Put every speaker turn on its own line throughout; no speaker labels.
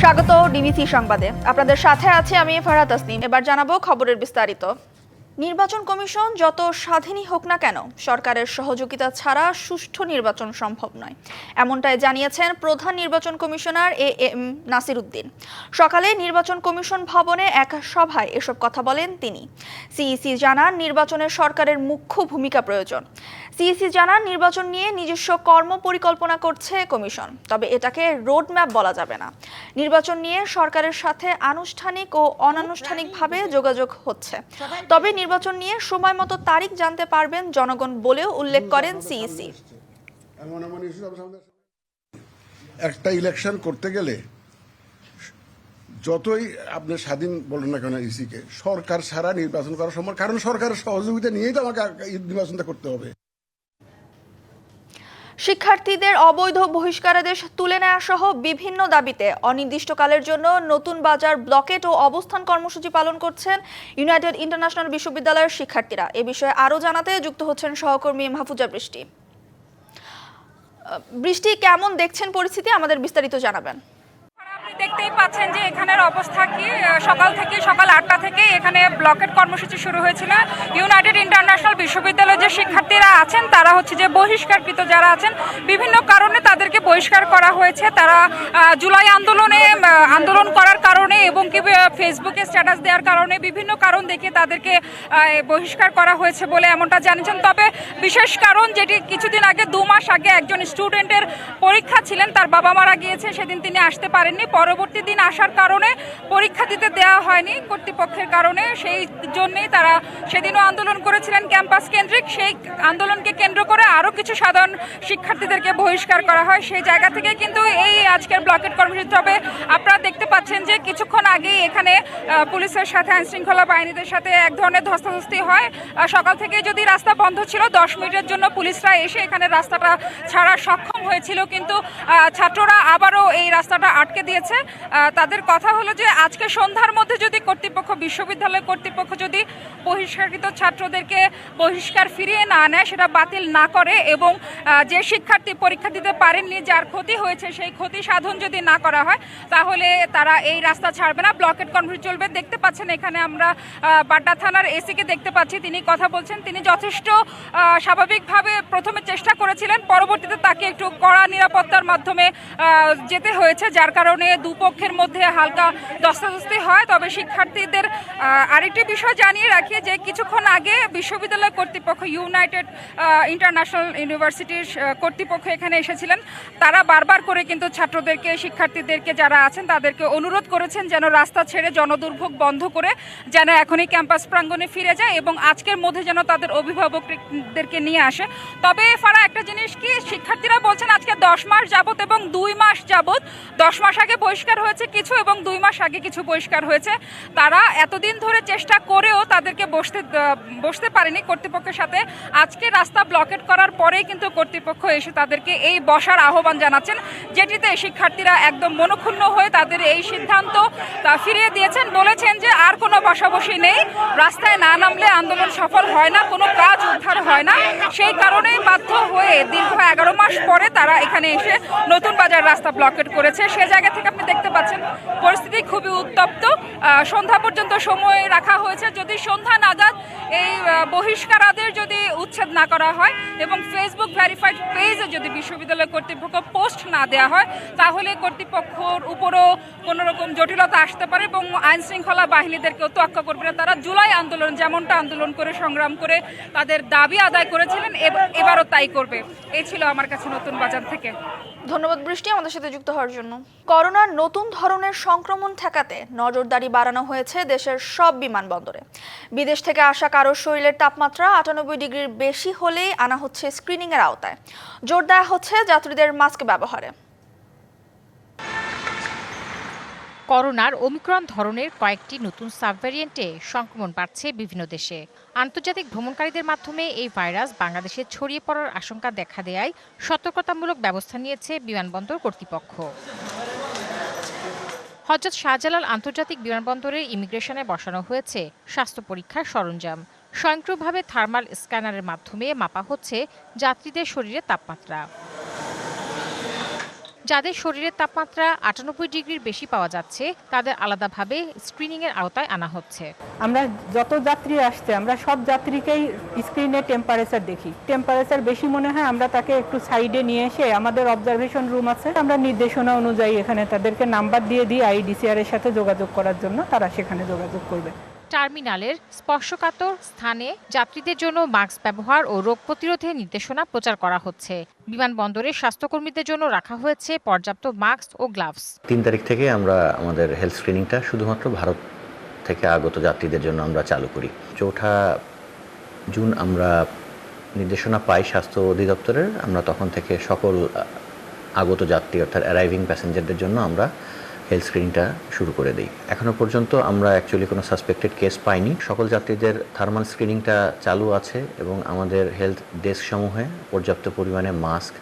স্বাগত ডিবিসি সংবাদে। আপনাদের সাথে আছি আমি ফারহাদ তাসনিম। এবার জানাবো খবরের বিস্তারিত। নির্বাচন কমিশন যত স্বাধীনই হোক না কেন, সরকারের সহযোগিতা ছাড়া সুষ্ঠু নির্বাচন সম্ভব নয়, এমনটাই জানিয়েছেন প্রধান নির্বাচন কমিশনার AM নাসির উদ্দিন। সকালে নির্বাচন কমিশন ভবনে এক সভায় এসব কথা বলেন তিনি। সিইসি জানান, নির্বাচনে সরকারের মুখ্য ভূমিকা প্রয়োজন। সিইসি জানান, নির্বাচন নিয়ে নিজস্ব কর্ম পরিকল্পনা করছে কমিশন, তবে এটাকে রোডম্যাপ বলা যাবে না। নির্বাচন নিয়ে সরকারের সাথে আনুষ্ঠানিক ও অনানুষ্ঠানিকভাবে যোগাযোগ হচ্ছে, তবে নির্বাচন নিয়ে সময় মতো তারিখ জানতে পারবেন জনগণ বলেও উল্লেখ করেন সিইসি।
একটা ইলেকশন করতে গেলে যতই আপনি স্বাধীন বলেন না কেন ইসিকে, সরকার ছাড়া নির্বাচন করা সম্ভব, কারণ সরকারের সহযোগিতা নিয়েই তো আমাকে নির্বাচনটা করতে হবে।
শিক্ষার্থীদের অবৈধ বহিষ্কারাদেশ তুলে নেওয়া সহ বিভিন্ন দাবিতে অনির্দিষ্টকালের জন্য নতুন বাজার ব্লকেট ও অবস্থান কর্মসূচি পালন করছেন ইউনাইটেড ইন্টারন্যাশনাল বিশ্ববিদ্যালয়ের শিক্ষার্থীরা। এ বিষয়ে আরও জানাতে যুক্ত হচ্ছেন সহকর্মী মাহফুজা বৃষ্টি। বৃষ্টি, কেমন দেখছেন পরিস্থিতি, আমাদের বিস্তারিত জানাবেন।
দেখতেই পাচ্ছেন যে এখানের অবস্থা কি। সকাল 8টা থেকে এখানে ব্লকেট কর্মসূচি শুরু হয়েছিল। ইউনাইটেড ইন্টারন্যাশনাল বিশ্ববিদ্যালয়ের যে শিক্ষার্থীরা আছেন তারা হচ্ছে যে বহিষ্কারকৃত যারা আছেন, বিভিন্ন কারণে তাদেরকে বহিষ্কার করা হয়েছে। তারা জুলাই আন্দোলন করার কারণে এবং কি ফেসবুকে স্ট্যাটাস দেওয়ার কারণে বিভিন্ন কারণ দেখে তাদেরকে বহিষ্কার করা হয়েছে বলে এমনটা জানিয়েছেন। তবে বিশেষ কারণ যেটি কিছুদিন আগে 2 মাস আগে একজন স্টুডেন্টের পরীক্ষা ছিলেন, তার বাবা মারা গিয়েছে, সেদিন তিনি আসতে পারেননি। পরবর্তী দিন আসার কারণে পরীক্ষা দিতে দেওয়া হয়নি কর্তৃপক্ষের কারণে, সেই জন্যই তারা সেদিনও আন্দোলন করেছিলেন ক্যাম্পাস কেন্দ্রিক। সেই আন্দোলনকে কেন্দ্র করে আরও কিছু সাধারণ শিক্ষার্থীদেরকে বহিষ্কার করা হয়। সেই জায়গা থেকে কিন্তু এই আজকের ব্লকেট কর্মসূচি। তবে আপনারা দেখতে পাচ্ছেন যে কিছুক্ষণ আগেই এখানে পুলিশের সাথে আইনশৃঙ্খলা বাহিনীদের সাথে এক ধরনের ধস্তাধস্তি হয়। সকাল থেকে যদি রাস্তা বন্ধ ছিল, 10 মিনিটের জন্য পুলিশরা এসে এখানে রাস্তাটা ছাড়া সক্ষম হয়েছিল, কিন্তু ছাত্ররা আবারও এই রাস্তাটা আটকে দিয়েছে। তাদের কথা হলো যে আজকে সন্ধ্যার মধ্যে যদি বিশ্ববিদ্যালয় কর্তৃপক্ষ যদি বহিষ্কারকৃত ছাত্রদেরকে বহিষ্কার ফিরিয়ে না নেয়, সেটা বাতিল না করে এবং যে শিক্ষার্থী পরীক্ষা দিতে পারেননি, যার ক্ষতি হয়েছে, সেই ক্ষতি সাধন যদি না করা হয়, তাহলে তারা এই রাস্তা ছাড়বে না, ব্লকেট কর্মসূচি চলবে। দেখতে পাচ্ছেন এখানে আমরা বাড্ডা থানার এসিকে দেখতে পাচ্ছি, তিনি কথা বলছেন। তিনি যথেষ্ট স্বাভাবিকভাবে প্রথমে চেষ্টা করেছিলেন, পরবর্তীতে তাকে একটু কড়া নিরাপত্তার মাধ্যমে যেতে হয়েছে, যার কারণে দুপক্ষের মধ্যে হালকা ধস্তাধস্তি হয়। তবে শিক্ষার্থীদের আরেকটি বিষয় জানিয়ে রাখি যে কিছুক্ষণ আগে বিশ্ববিদ্যালয় কর্তৃপক্ষ, ইউনাইটেড ইন্টারন্যাশনাল ইউনিভার্সিটির কর্তৃপক্ষ এখানে এসেছিলেন। তারা বারবার করে কিন্তু ছাত্রদেরকে, শিক্ষার্থীদেরকে যারা আছেন তাদেরকে অনুরোধ করেছেন যেন রাস্তা ছেড়ে জনদুর্ভোগ বন্ধ করে যেন এখনই ক্যাম্পাস প্রাঙ্গণে ফিরে যায় এবং আজকের মধ্যে যেন তাদের অভিভাবকদেরকে নিয়ে আসে। তবে ফারা একটা জিনিস কি, শিক্ষার্থীরা বলছেন আজকে 10 মাস যাবত এবং 2 মাস যাবত, 10 মাস আগে বহিষ্কার হয়েছে কিছু এবং 2 মাস আগে কিছু বহিষ্কার হয়েছে। তারা এতদিন ধরে চেষ্টা করেও তাদেরকে বসতে পারেনি কর্তৃপক্ষের সাথে। আজকে রাস্তা ব্লকেট করার পরেই কিন্তু কর্তৃপক্ষ এসে তাদেরকে এই বসার আহ্বান জানাচ্ছেন, যেটিতে শিক্ষার্থীরা একদম মনক্ষুণ্ণ হয়ে তাদের এই সিদ্ধান্ত ফিরিয়ে দিয়েছেন। বলেছেন যে আর কোনো বসাবসি নেই, রাস্তায় না নামলে আন্দোলন সফল হয় না, কোনো কাজ উদ্ধার হয় না। সেই কারণেই বাধ্য হয়ে দীর্ঘ 11 মাস পরে তারা এখানে এসে নতুন বাজার রাস্তা ব্লকেট করেছে। সে জায়গা থেকে আপনি দেখতে পাচ্ছেন পরিস্থিতি খুবই উত্তপ্ত। সন্ধ্যা পর্যন্ত সময় রাখা হয়েছে। যদি সন্ধ্যা নাগাদ এই বহিষ্কারাদের যদি উচ্ছেদ না করা হয় এবং ফেসবুক ভেরিফাইড পেজে যদি বিশ্ববিদ্যালয় কর্তৃপক্ষ পোস্ট না দেওয়া হয়, তাহলে কর্তৃপক্ষের উপরও কোনো রকম জটিলতা আসতে পারে এবং আইন শৃঙ্খলা বাহিনীদেরকেও তোয়াক্কা করবে না। তারা জুলাই আন্দোলন যেমনটা আন্দোলন করে সংগ্রাম করে তাদের দাবি আদায় করেছিলেন, এবারও তাই করবে। এই ছিল আমার কাছে নতুন বাজার থেকে।
ধন্যবাদ বৃষ্টি আমাদের সাথে যুক্ত হওয়ার জন্য। করোনার নতুন ধরনের সংক্রমণ ঠেকাতে নজরদারি বাড়ানো হয়েছে দেশের সব বিমানবন্দরে। বিদেশ থেকে আসা কারোর শরীরের তাপমাত্রা 98 ডিগ্রির বেশি হলেই আনা হচ্ছে স্ক্রিনিংয়ের আওতায়। জোর দেওয়া হচ্ছে যাত্রীদের মাস্ক ব্যবহারে।
করোনার ওমিক্রন ধরনের কয়েকটি নতুন সাবভ্যারিয়েন্টে সংক্রমণ বাড়ছে বিভিন্ন দেশে। আন্তর্জাতিক ভ্রমণকারীদের মাধ্যমে এই ভাইরাস বাংলাদেশে ছড়িয়ে পড়ার আশঙ্কা দেখা দেয়ায় সতর্কতামূলক ব্যবস্থা নিয়েছে বিমানবন্দর কর্তৃপক্ষ। হযরত শাহজালাল আন্তর্জাতিক বিমানবন্দরে ইমিগ্রেশনে বসানো হয়েছে স্বাস্থ্য পরীক্ষার সরঞ্জাম। স্বয়ংক্রিয়ভাবে থার্মাল স্ক্যানারের মাধ্যমে মাপা হচ্ছে যাত্রীদের শরীরের তাপমাত্রা। যাদের শরীরের তাপমাত্রা 98 ডিগ্রির বেশি পাওয়া যাচ্ছে তাদের আলাদাভাবে স্ক্রিনিংয়ের আওতায় আনা হচ্ছে।
আমরা যত যাত্রী আসছে আমরা সব যাত্রীকেই স্ক্রিনে টেম্পারেচার দেখি। টেম্পারেচার বেশি মনে হয় আমরা তাকে একটু সাইডে নিয়ে এসে আমাদের অবজারভেশন রুম আছে, আমরা নির্দেশনা অনুযায়ী এখানে তাদেরকে নাম্বার দিয়ে দিই আইডিসিআর এর সাথে যোগাযোগ করার জন্য, তারা সেখানে যোগাযোগ করবে।
টার্মিনালের স্পর্শকাতর স্থানে যাত্রীদের জন্য মাস্ক ব্যবহার ও রোগ প্রতিরোধে নির্দেশনা প্রচার করা হচ্ছে। বিমানবন্দরে স্বাস্থ্যকর্মীদের জন্য রাখা হয়েছে পর্যাপ্ত মাস্ক ও গ্লাভস।
3 তারিখ থেকে আমরা আমাদের হেলথ স্ক্রিনিংটা শুধুমাত্র ভারত থেকে আগত যাত্রীদের জন্য আমরা চালু করি। 4 জুন আমরা নির্দেশনা পাই স্বাস্থ্য অধিদপ্তরের, আমরা তখন থেকে সকল আগত যাত্রী অর্থাৎ অ্যারাইভিং প্যাসেঞ্জারদের জন্য আমরা হেলথ স্ক্রিনিংটা শুরু করে দিই। এখনও পর্যন্ত আমরা অ্যাকচুয়ালি কোনো সাসপেক্টেড কেস পাইনি। সকল যাত্রীদের থার্মাল স্ক্রিনিংটা চালু আছে এবং আমাদের হেলথ ডেস্ক সমূহে পর্যাপ্ত পরিমাণে মাস্ক,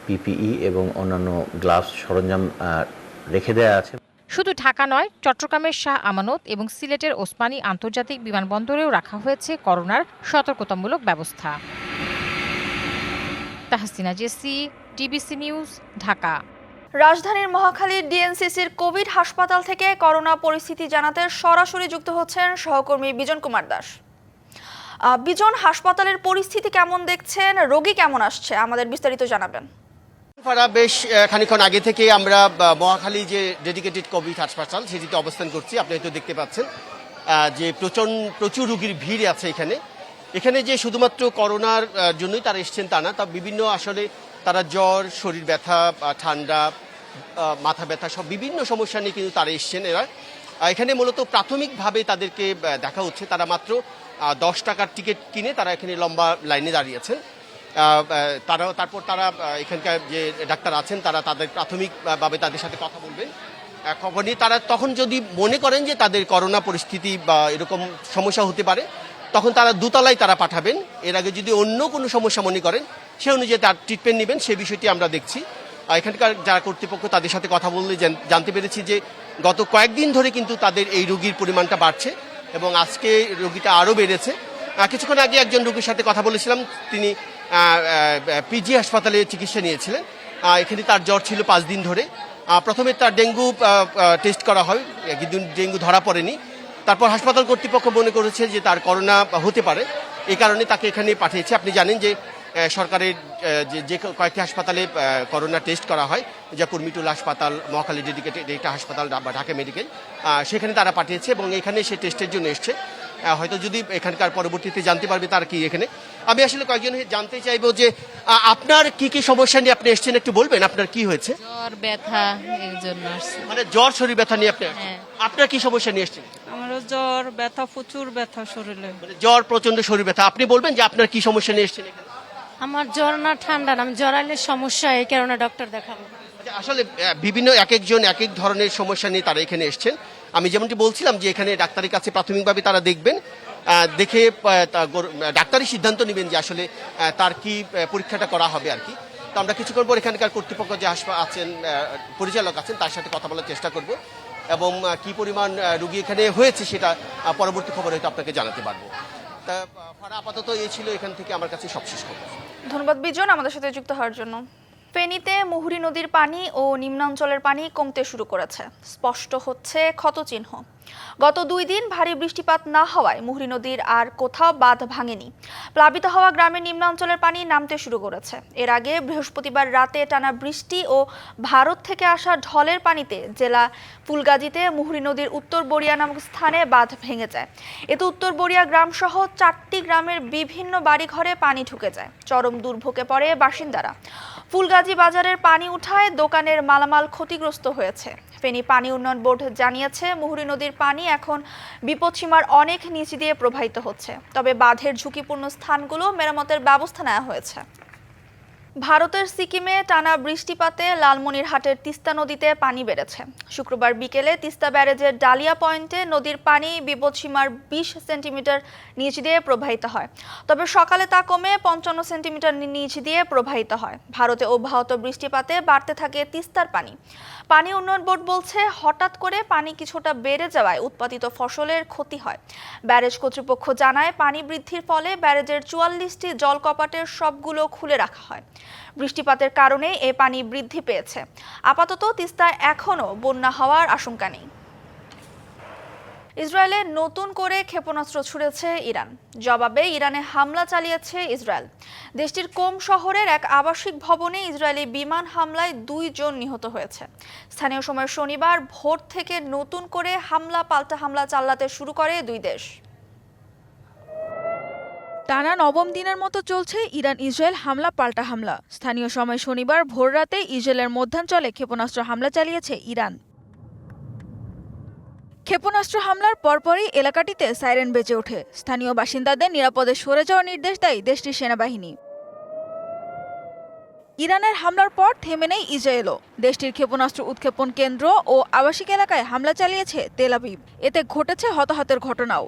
পিপিই এবং অন্যান্য গ্লাভস সরঞ্জাম রেখে দেওয়া আছে।
শুধু ঢাকা নয়, চট্টগ্রামের শাহ আমানত এবং সিলেটের ওসমানী আন্তর্জাতিক বিমানবন্দরেও রাখা হয়েছে করোনার সতর্কতামূলক ব্যবস্থা। Tahsina Jesy, DBC news, Dhaka.
রাজধানীর মহাখালীর ডিএনসিসির কোভিড হাসপাতাল থেকে করোনা পরিস্থিতি জানাতে সরাসরি যুক্ত হচ্ছেন সহকর্মী বিজন কুমার দাস। বিজন, হাসপাতালের পরিস্থিতি কেমন দেখছেন, রোগী কেমন আসছে, আমাদের বিস্তারিত জানাবেন।
বেশ খানিকক্ষণ আগে থেকে আমরা মহাখালী যে ডেডিকেটেড কোভিড হাসপাতাল সেটিতে অবস্থান করছি। আপনি হয়তো দেখতে পাচ্ছেন যে প্রচুর রোগীর ভিড় আছে এখানে যে শুধুমাত্র করোনার জন্যই তারা এসছেন তা না, তা বিভিন্ন আসলে তারা জ্বর, শরীর ব্যথা, ঠান্ডা, মাথা ব্যথা সব বিভিন্ন সমস্যা নিয়ে কিন্তু তারা এসছেন। এখানে মূলত প্রাথমিকভাবে তাদেরকে দেখা হচ্ছে, তারা মাত্র 10 টাকার টিকিট কিনে তারা এখানে লম্বা লাইনে দাঁড়িয়েছেন। তারপর তারা এখানকার যে ডাক্তার আছেন তারা তাদের প্রাথমিকভাবে তাদের সাথে কথা বলবেন। খবর নিয়ে তারা তখন যদি মনে করেন যে তাদের করোনা পরিস্থিতি বা এরকম সমস্যা হতে পারে তখন তারা দোতলায় তারা পাঠাবেন। এর আগে যদি অন্য কোনো সমস্যা মনে করেন সে অনুযায়ী তার ট্রিটমেন্ট নেবেন, সে বিষয়টি আমরা দেখছি। এখানকার যারা কর্তৃপক্ষ তাদের সাথে কথা বললে জানতে পেরেছি যে গত কয়েকদিন ধরে কিন্তু তাদের এই রোগীর পরিমাণটা বাড়ছে এবং আজকে রোগীটা আরও বেড়েছে। কিছুক্ষণ আগে একজন রোগীর সাথে কথা বলেছিলাম, তিনি পিজি হাসপাতালে চিকিৎসা নিয়েছিলেন। এখানে তার জ্বর ছিল 5 দিন ধরে। প্রথমে তার ডেঙ্গু টেস্ট করা হয়, কিন্তু ডেঙ্গু ধরা পড়েনি। তারপর হাসপাতাল কর্তৃপক্ষ মনে করেছে যে তার করোনা হতে পারে, এই কারণে তাকে এখানে পাঠিয়েছে। আপনি জানেন যে সরকারের যে কয়েকটি হাসপাতালে করোনা টেস্ট করা হয়, জাপুর মিটুল হাসপাতাল, মহাখালী ডেডিকেটেড একটা হাসপাতাল বা ঢাকা মেডিকেল, সেখানে তারা পাঠিয়েছে এবং এখানে সে টেস্টের জন্য এসছে। হয়তো যদি এখানকার পরবর্তীতে জানতে পারবে তার কি এখানে। আমি আসলে কয়েকজন জানতে চাইবো যে আপনার কি কি সমস্যা নিয়ে আপনি এসছেন, একটু বলবেন আপনার কি হয়েছে?
জ্বর, ব্যথা, এর জন্য আসছি।
মানে জ্বর, শরীর ব্যথা নিয়ে আপনি আপনার কি সমস্যা নিয়ে এসছেন?
আমারও জ্বর, ব্যথা, প্রচুর ব্যথা শরীরে।
মানে জ্বর, প্রচন্ড শরীর ব্যথা। আপনি বলবেন যে আপনার কি সমস্যা নিয়ে এসছেন এখানে?
আমার জ্বর না ঠান্ডা না, আমি জ্বরাইলে সমস্যা, এই কারণে ডক্টর দেখাবো।
আসলে বিভিন্ন এক একজন এক এক ধরনের সমস্যা নিয়ে তারা এখানে এসছেন। আমি যেমনটি বলছিলাম যে এখানে ডাক্তারের কাছে প্রাথমিকভাবে তারা দেখবেন, দেখে ডাক্তারই সিদ্ধান্ত নেবেন যে আসলে তার কি পরীক্ষাটা করা হবে আর কি। তো আমরা কিছুক্ষণ পর এখানকার কর্তৃপক্ষ যে আছেন, পরিচালক আছেন, তার সাথে কথা বলার চেষ্টা করব এবং কি পরিমাণ রোগী এখানে হয়েছে সেটা পরবর্তী খবর হয়তো আপনাকে জানাতে পারবো। তা আপাতত এই ছিল এখান থেকে আমার কাছে সবশেষ খবর।
ধন্যবাদ বিজন আমাদের সাথে যুক্ত হওয়ার জন্য। ফেনীতে মুহুরী নদীর পানি ও নিম্নাঞ্চলের পানি কমতে শুরু করেছে, স্পষ্ট হচ্ছে ক্ষতচিহ্ন। গত 2 দিন ভারী বৃষ্টিপাত না হওয়ায় মুহুরী নদীর আর কোথাও বাঁধ ভাঙেনি। প্লাবিত হওয়া গ্রামের নিম্নাঞ্চলের পানি নামতে শুরু করেছে। এর আগে বৃহস্পতিবার রাতে টানা বৃষ্টি ও ভারত থেকে আসা ঢলের পানিতে জেলা ফুলগাজীতে মুহুরী নদীর উত্তর বড়িয়া নামক স্থানে বাঁধ ভেঙে যায়। এতে উত্তর বড়িয়া গ্রাম সহ 4টি গ্রামের বিভিন্ন বাড়িঘরে পানি ঢুকে যায়। চরম দুর্ভোগে পড়ে বাসিন্দারা। ফুলগাজী বাজারের পানি উঠায় দোকানের মালামাল ক্ষতিগ্রস্ত হয়েছে। ফেনী পানি উন্নয়ন বোর্ড জানিয়েছে মুহুরী নদীর পানি এখন বিপদসীমার অনেক নিচ দিয়ে প্রবাহিত হচ্ছে, তবে বাঁধের ঝুঁকিপূর্ণ স্থানগুলো মেরামতের ব্যবস্থা নেওয়া হয়েছে। ভারতের সিকিমে টানা বৃষ্টিপাতে লালমনিরহাটের তিস্তা নদীতে পানি বেড়েছে। শুক্রবার বিকেলে তিস্তা ব্যারেজের ডালিয়া পয়েন্টে নদীর পানি বিপদসীমার 20 সেন্টিমিটার নিচ দিয়ে প্রবাহিত হয়, তবে সকালে তা কমে 55 সেন্টিমিটার নিচ দিয়ে প্রবাহিত হয়। ভারতে অব্যাহত বৃষ্টিপাতে বাড়তে থাকে তিস্তার পানি। পানি উন্নয়ন বোর্ড বলছে হঠাৎ করে পানি কিছুটা বেড়ে যাওয়ায় উৎপাদিত ফসলের ক্ষতি হয়। ব্যারেজ কর্তৃপক্ষ জানায় পানি বৃদ্ধির ফলে ব্যারেজের 44টি জল কপাটের সবগুলো খুলে রাখা হয়। বৃষ্টিপাতের কারণে এ পানি বৃদ্ধি পেয়েছে। আপাতত তিস্তায় এখনও বন্যা হওয়ার আশঙ্কা নেই। ইসরায়েলে নতুন করে ক্ষেপণাস্ত্র ছুড়েছে ইরান। জবাবে ইরানে হামলা চালিয়েছে ইসরায়েল। দেশটির কোম শহরের এক আবাসিক ভবনে ইসরায়েলি বিমান হামলায় 2 জন নিহত হয়েছে। স্থানীয় সময় শনিবার ভোর থেকে নতুন করে পাল্টা হামলা চালাতে শুরু করে দুই দেশ।
টানা নবম দিনের মতো চলছে ইরান ইসরায়েল হামলা পাল্টা হামলা। স্থানীয় সময় শনিবার ভোররাতে ইসরায়েলের মধ্যাঞ্চলে ক্ষেপণাস্ত্র হামলা চালিয়েছে ইরান। ক্ষেপণাস্ত্র হামলার পরপরই এলাকাটিতে সাইরেন বেজে ওঠে। স্থানীয় বাসিন্দাদের নিরাপদে সরে যাওয়ার নির্দেশ দেয় দেশটির সেনাবাহিনী। ইরানের হামলার পর থেমে নেই ইসরায়েলও। দেশটির ক্ষেপণাস্ত্র উৎক্ষেপণ কেন্দ্র ও আবাসিক এলাকায় হামলা চালিয়েছে তেল আবিব। এতে ঘটেছে হতাহতের ঘটনাও।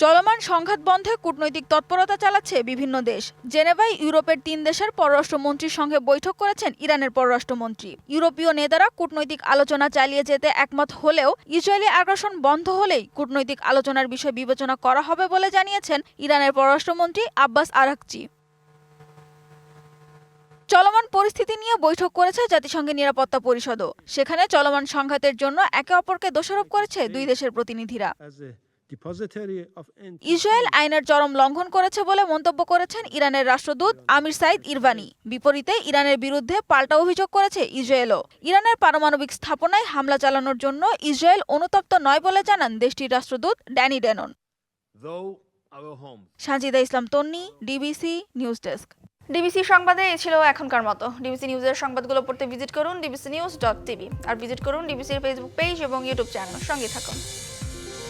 চলমান সংঘাত বন্ধে কূটনৈতিক তৎপরতা চালাচ্ছে বিভিন্ন দেশ। জেনেভায় ইউরোপের 3 দেশের পররাষ্ট্রমন্ত্রীর সঙ্গে বৈঠক করেছেন ইরানের পররাষ্ট্রমন্ত্রী। ইউরোপীয় নেতারা কূটনৈতিক আলোচনা চালিয়ে যেতে একমত হলেও ইসরায়েলি আগ্রাসন বন্ধ হলেই কূটনৈতিক আলোচনার বিষয় বিবেচনা করা হবে বলে জানিয়েছেন ইরানের পররাষ্ট্রমন্ত্রী আব্বাস আরাকচি। চলমান পরিস্থিতি নিয়ে বৈঠক করেছে জাতিসংঘের নিরাপত্তা পরিষদও। সেখানে চলমান সংঘাতের জন্য একে অপরকে দোষারোপ করেছে দুই দেশের প্রতিনিধিরা। ইসরায়েল আইনের চরম লঙ্ঘন করেছে বলে মন্তব্য করেছেন ইরানের রাষ্ট্রদূত আমির সাইদ ইরবানি। বিপরীতে ইরানের বিরুদ্ধে পাল্টা অভিযোগ করেছে ইসরায়েলও। ইরানের পারমাণবিক স্থাপনায় হামলা চালানোর জন্য ইসরায়েল অনুতপ্ত নয় বলে জানান দেশটির রাষ্ট্রদূত ড্যানি ড্যানন। সাজিদা ইসলাম তন্নি, ডিবিসি নিউজ ডেস্ক।
ডিবিসি সংবাদে এ ছিল এখনকার মতো। ডিবিসি নিউজের সংবাদগুলো পড়তে ভিজিট করুন dbcnews.tv আর ভিজিট করুন ডিবিসির ফেসবুক পেজ এবং ইউটিউব চ্যানেল। সঙ্গে থাকুন।